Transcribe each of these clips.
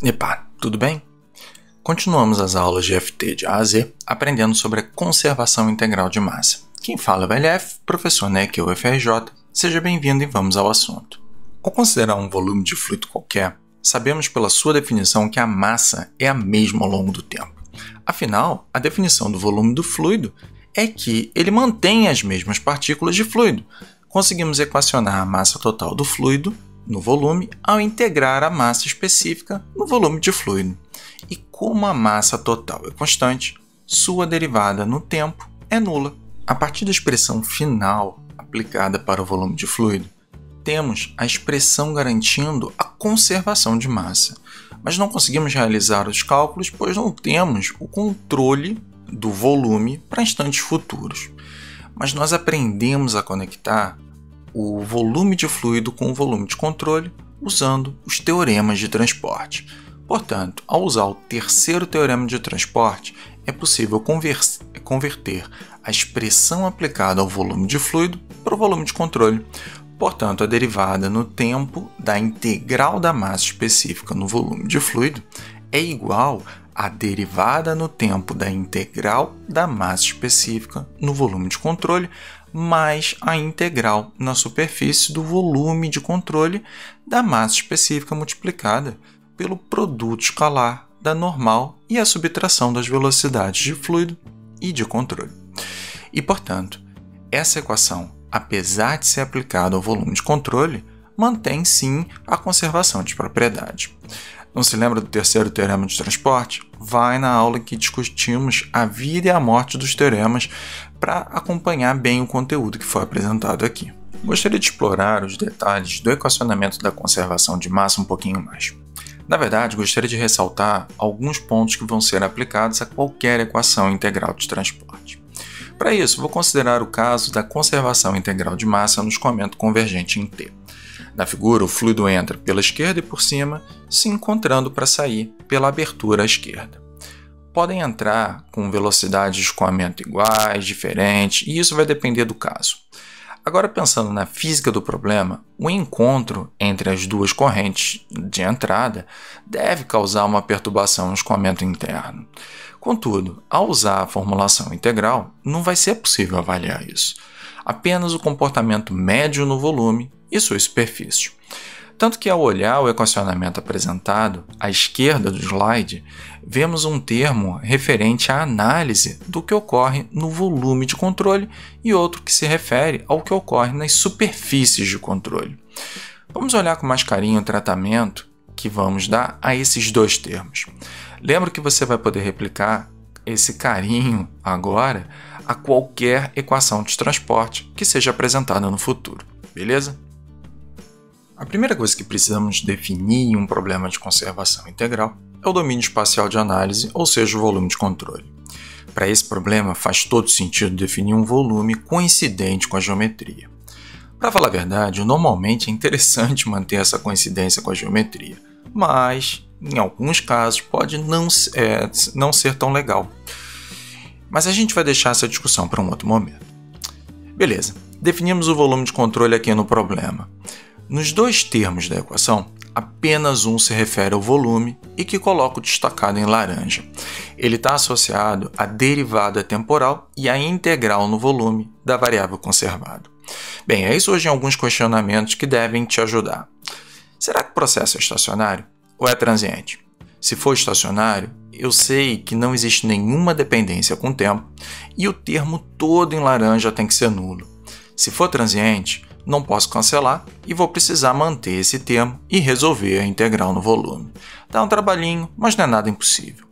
Epa, tudo bem? Continuamos as aulas de FT de A a Z, aprendendo sobre a conservação integral de massa. Quem fala é o LF, professor NEC UFRJ. Seja bem-vindo e vamos ao assunto. Ao considerar um volume de fluido qualquer, sabemos pela sua definição que a massa é a mesma ao longo do tempo. Afinal, a definição do volume do fluido é que ele mantém as mesmas partículas de fluido. Conseguimos equacionar a massa total do fluido no volume ao integrar a massa específica no volume de fluido. E como a massa total é constante, sua derivada no tempo é nula. A partir da expressão final aplicada para o volume de fluido, temos a expressão garantindo a conservação de massa, mas não conseguimos realizar os cálculos pois não temos o controle do volume para instantes futuros. Mas nós aprendemos a conectar o volume de fluido com o volume de controle usando os teoremas de transporte. Portanto, ao usar o terceiro teorema de transporte, é possível converter a expressão aplicada ao volume de fluido para o volume de controle. Portanto, a derivada no tempo da integral da massa específica no volume de fluido é igual à derivada no tempo da integral da massa específica no volume de controle mais a integral na superfície do volume de controle da massa específica multiplicada pelo produto escalar da normal e a subtração das velocidades de fluido e de controle. E, portanto, essa equação, apesar de ser aplicada ao volume de controle, mantém sim a conservação de propriedade. Não se lembra do terceiro teorema de transporte? Vai na aula em que discutimos a vida e a morte dos teoremas para acompanhar bem o conteúdo que foi apresentado aqui. Gostaria de explorar os detalhes do equacionamento da conservação de massa um pouquinho mais. Na verdade, gostaria de ressaltar alguns pontos que vão ser aplicados a qualquer equação integral de transporte. Para isso, vou considerar o caso da conservação integral de massa no escoamento convergente em T. Na figura, o fluido entra pela esquerda e por cima, se encontrando para sair pela abertura à esquerda. Podem entrar com velocidades de escoamento iguais, diferentes, e isso vai depender do caso. Agora, pensando na física do problema, o encontro entre as duas correntes de entrada deve causar uma perturbação no escoamento interno. Contudo, ao usar a formulação integral, não vai ser possível avaliar isso. Apenas o comportamento médio no volume e sua superfície. Tanto que ao olhar o equacionamento apresentado à esquerda do slide, vemos um termo referente à análise do que ocorre no volume de controle e outro que se refere ao que ocorre nas superfícies de controle. Vamos olhar com mais carinho o tratamento que vamos dar a esses dois termos. Lembra que você vai poder replicar esse carinho agora a qualquer equação de transporte que seja apresentada no futuro, beleza? A primeira coisa que precisamos definir em um problema de conservação integral é o domínio espacial de análise, ou seja, o volume de controle. Para esse problema, faz todo sentido definir um volume coincidente com a geometria. Para falar a verdade, normalmente é interessante manter essa coincidência com a geometria, mas, em alguns casos, pode não ser tão legal. Mas a gente vai deixar essa discussão para um outro momento. Beleza, definimos o volume de controle aqui no problema. Nos dois termos da equação, apenas um se refere ao volume e que coloco destacado em laranja. Ele está associado à derivada temporal e à integral no volume da variável conservada. Bem, aí surgem alguns questionamentos que devem te ajudar. Será que o processo é estacionário ou é transiente? Se for estacionário, eu sei que não existe nenhuma dependência com o tempo e o termo todo em laranja tem que ser nulo. Se for transiente, não posso cancelar e vou precisar manter esse termo e resolver a integral no volume. Dá um trabalhinho, mas não é nada impossível.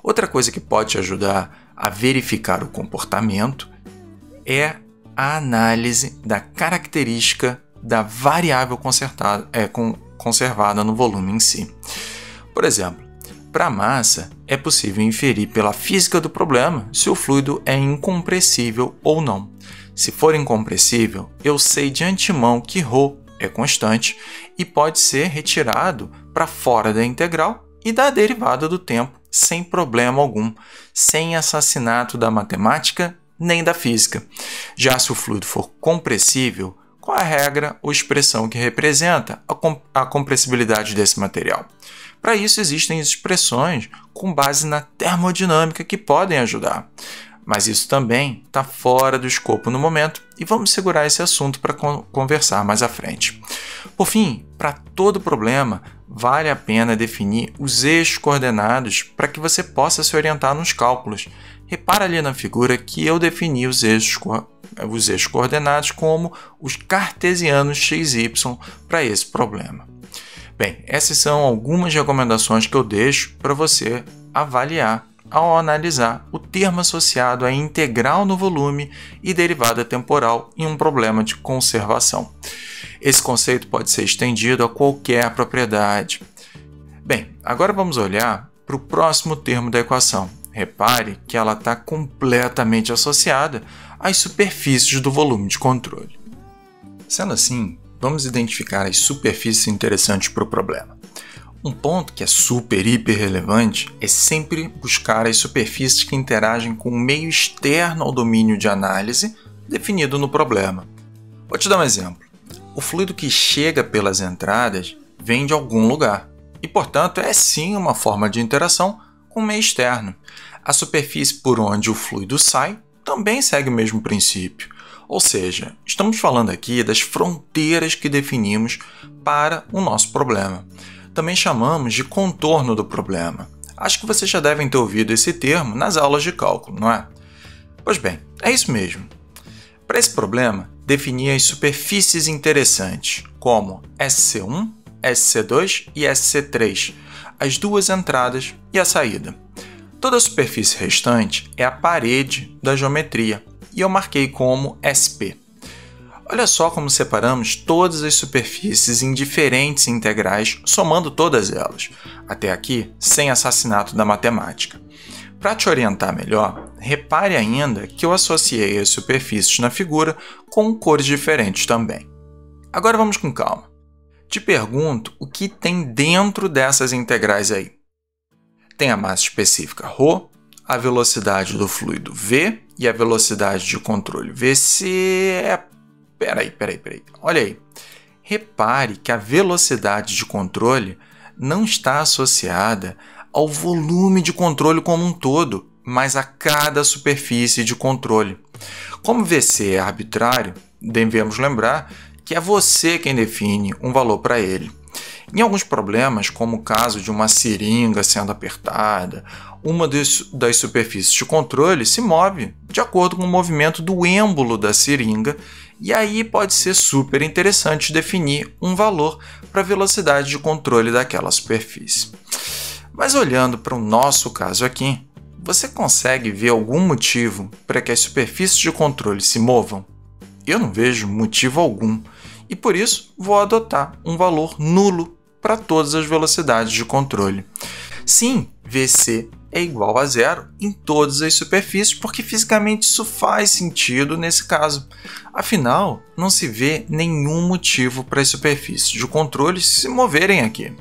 Outra coisa que pode te ajudar a verificar o comportamento é a análise da característica da variável conservada no volume em si. Por exemplo, para a massa, é possível inferir pela física do problema se o fluido é incompressível ou não. Se for incompressível, eu sei de antemão que ρ é constante e pode ser retirado para fora da integral e da derivada do tempo sem problema algum, sem assassinato da matemática nem da física. Já se o fluido for compressível, qual a regra ou expressão que representa a compressibilidade desse material. Para isso existem expressões com base na termodinâmica que podem ajudar. Mas isso também está fora do escopo no momento e vamos segurar esse assunto para conversar mais à frente. Por fim, para todo problema, vale a pena definir os eixos coordenados para que você possa se orientar nos cálculos. Repara ali na figura que eu defini os eixos coordenados como os cartesianos x e y para esse problema. Bem, essas são algumas recomendações que eu deixo para você avaliar ao analisar o termo associado à integral no volume e derivada temporal em um problema de conservação. Esse conceito pode ser estendido a qualquer propriedade. Bem, agora vamos olhar para o próximo termo da equação. Repare que ela está completamente associada às superfícies do volume de controle. Sendo assim, vamos identificar as superfícies interessantes para o problema. Um ponto que é super, hiper relevante é sempre buscar as superfícies que interagem com o meio externo ao domínio de análise definido no problema. Vou te dar um exemplo. O fluido que chega pelas entradas vem de algum lugar e, portanto, é sim uma forma de interação com o meio externo. A superfície por onde o fluido sai também segue o mesmo princípio. Ou seja, estamos falando aqui das fronteiras que definimos para o nosso problema. Também chamamos de contorno do problema. Acho que vocês já devem ter ouvido esse termo nas aulas de cálculo, não é? Pois bem, é isso mesmo. Para esse problema, defini as superfícies interessantes, como SC1, SC2 e SC3, as duas entradas e a saída. Toda a superfície restante é a parede da geometria, e eu marquei como SP. Olha só como separamos todas as superfícies em diferentes integrais, somando todas elas. Até aqui, sem assassinato da matemática. Para te orientar melhor, repare ainda que eu associei as superfícies na figura com cores diferentes também. Agora vamos com calma. Te pergunto o que tem dentro dessas integrais aí. Tem a massa específica ρ, a velocidade do fluido v e a velocidade de controle vc. Peraí. Olha aí. Repare que a velocidade de controle não está associada ao volume de controle como um todo, mas a cada superfície de controle. Como VC é arbitrário, devemos lembrar que é você quem define um valor para ele. Em alguns problemas, como o caso de uma seringa sendo apertada, uma das superfícies de controle se move de acordo com o movimento do êmbolo da seringa, e aí pode ser super interessante definir um valor para a velocidade de controle daquela superfície. Mas olhando para o nosso caso aqui, você consegue ver algum motivo para que as superfícies de controle se movam? Eu não vejo motivo algum, e por isso vou adotar um valor nulo para todas as velocidades de controle. Sim, VC é igual a zero em todas as superfícies, porque fisicamente isso faz sentido nesse caso. Afinal, não se vê nenhum motivo para as superfícies de controle se moverem aqui.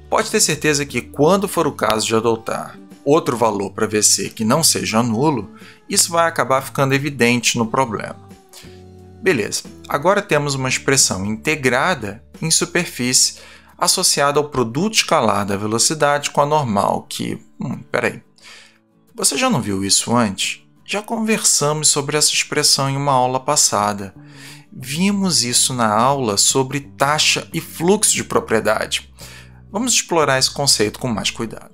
Pode ter certeza que quando for o caso de adotar outro valor para VC que não seja nulo, isso vai acabar ficando evidente no problema. Beleza, agora temos uma expressão integrada em superfície associada ao produto escalar da velocidade com a normal, que... peraí, você já não viu isso antes? Já conversamos sobre essa expressão em uma aula passada. Vimos isso na aula sobre taxa e fluxo de propriedade. Vamos explorar esse conceito com mais cuidado.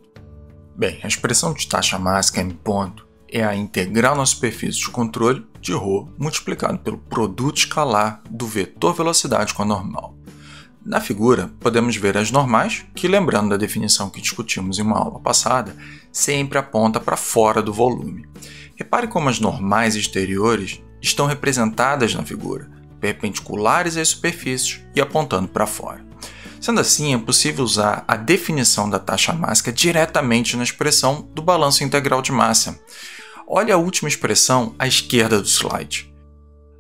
Bem, a expressão de taxa máxima em ponto é a integral na superfície de controle de ρ multiplicado pelo produto escalar do vetor velocidade com a normal. Na figura, podemos ver as normais, que, lembrando da definição que discutimos em uma aula passada, sempre aponta para fora do volume. Repare como as normais exteriores estão representadas na figura, perpendiculares às superfícies e apontando para fora. Sendo assim, é possível usar a definição da taxa máxima diretamente na expressão do balanço integral de massa. Olha a última expressão à esquerda do slide.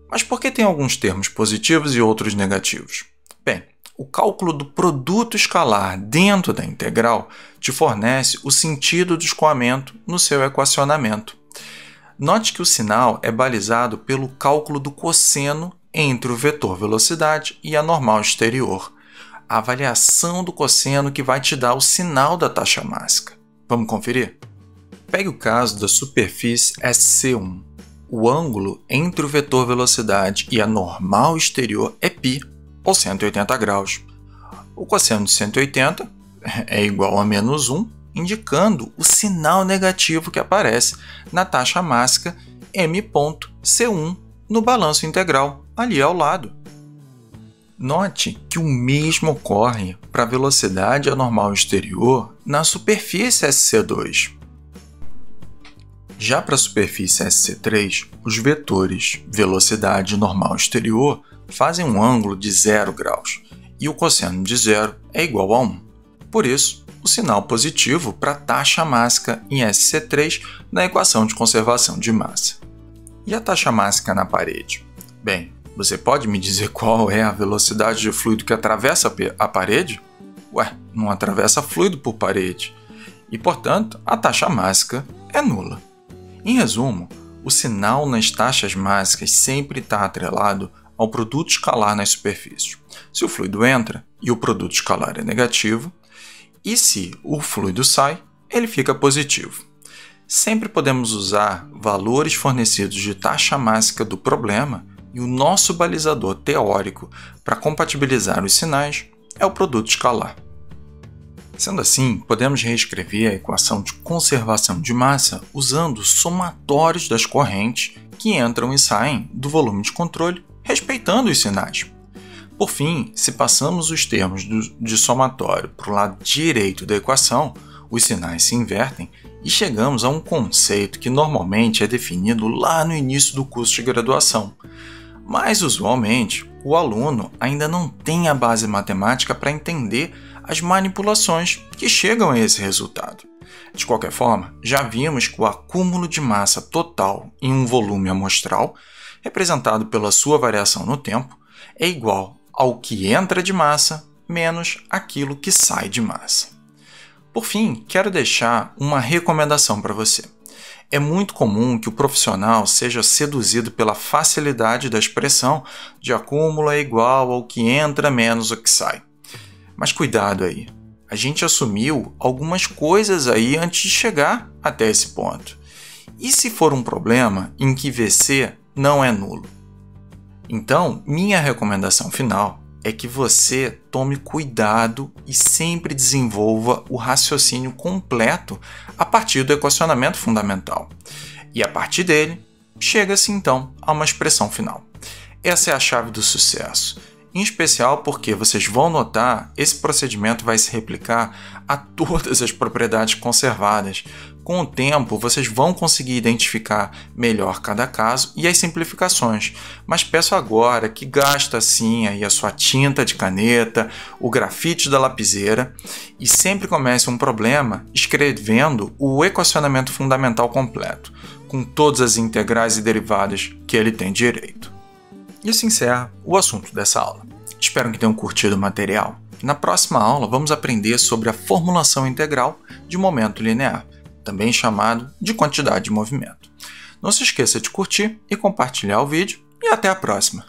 Mas por que tem alguns termos positivos e outros negativos? Bem, o cálculo do produto escalar dentro da integral te fornece o sentido do escoamento no seu equacionamento. Note que o sinal é balizado pelo cálculo do cosseno entre o vetor velocidade e a normal exterior. A avaliação do cosseno que vai te dar o sinal da taxa mássica. Vamos conferir? Pegue o caso da superfície SC1. O ângulo entre o vetor velocidade e a normal exterior é π, ou 180 graus. O cosseno de 180 é igual a menos 1, indicando o sinal negativo que aparece na taxa mássica m.C1 no balanço integral, ali ao lado. Note que o mesmo ocorre para a velocidade anormal exterior na superfície SC2. Já para a superfície SC3, os vetores velocidade normal exterior fazem um ângulo de 0 graus e o cosseno de 0 é igual a 1. Por isso, o sinal positivo para a taxa mássica em SC3 na equação de conservação de massa. E a taxa mássica na parede? Bem, você pode me dizer qual é a velocidade de fluido que atravessa a parede? Ué, não atravessa fluido por parede. E, portanto, a taxa mássica é nula. Em resumo, o sinal nas taxas mássicas sempre está atrelado ao produto escalar nas superfícies. Se o fluido entra e o produto escalar é negativo, e se o fluido sai, ele fica positivo. Sempre podemos usar valores fornecidos de taxa mássica do problema e o nosso balizador teórico para compatibilizar os sinais é o produto escalar. Sendo assim, podemos reescrever a equação de conservação de massa usando somatórios das correntes que entram e saem do volume de controle, respeitando os sinais. Por fim, se passamos os termos de somatório para o lado direito da equação, os sinais se invertem e chegamos a um conceito que normalmente é definido lá no início do curso de graduação. Mas, usualmente, o aluno ainda não tem a base matemática para entender as manipulações que chegam a esse resultado. De qualquer forma, já vimos que o acúmulo de massa total em um volume amostral, representado pela sua variação no tempo, é igual ao que entra de massa menos aquilo que sai de massa. Por fim, quero deixar uma recomendação para você. É muito comum que o profissional seja seduzido pela facilidade da expressão de acúmulo é igual ao que entra menos o que sai. Mas cuidado aí, a gente assumiu algumas coisas aí antes de chegar até esse ponto. E se for um problema em que VC não é nulo? Então, minha recomendação final é que você tome cuidado e sempre desenvolva o raciocínio completo a partir do equacionamento fundamental. E a partir dele, chega-se então a uma expressão final. Essa é a chave do sucesso. Em especial porque vocês vão notar, esse procedimento vai se replicar a todas as propriedades conservadas. Com o tempo, vocês vão conseguir identificar melhor cada caso e as simplificações. Mas peço agora que gasta sim aí a sua tinta de caneta, o grafite da lapiseira e sempre comece um problema escrevendo o equacionamento fundamental completo, com todas as integrais e derivadas que ele tem direito. Isso encerra o assunto dessa aula. Espero que tenham curtido o material. Na próxima aula, vamos aprender sobre a formulação integral de momento linear, também chamado de quantidade de movimento. Não se esqueça de curtir e compartilhar o vídeo e até a próxima!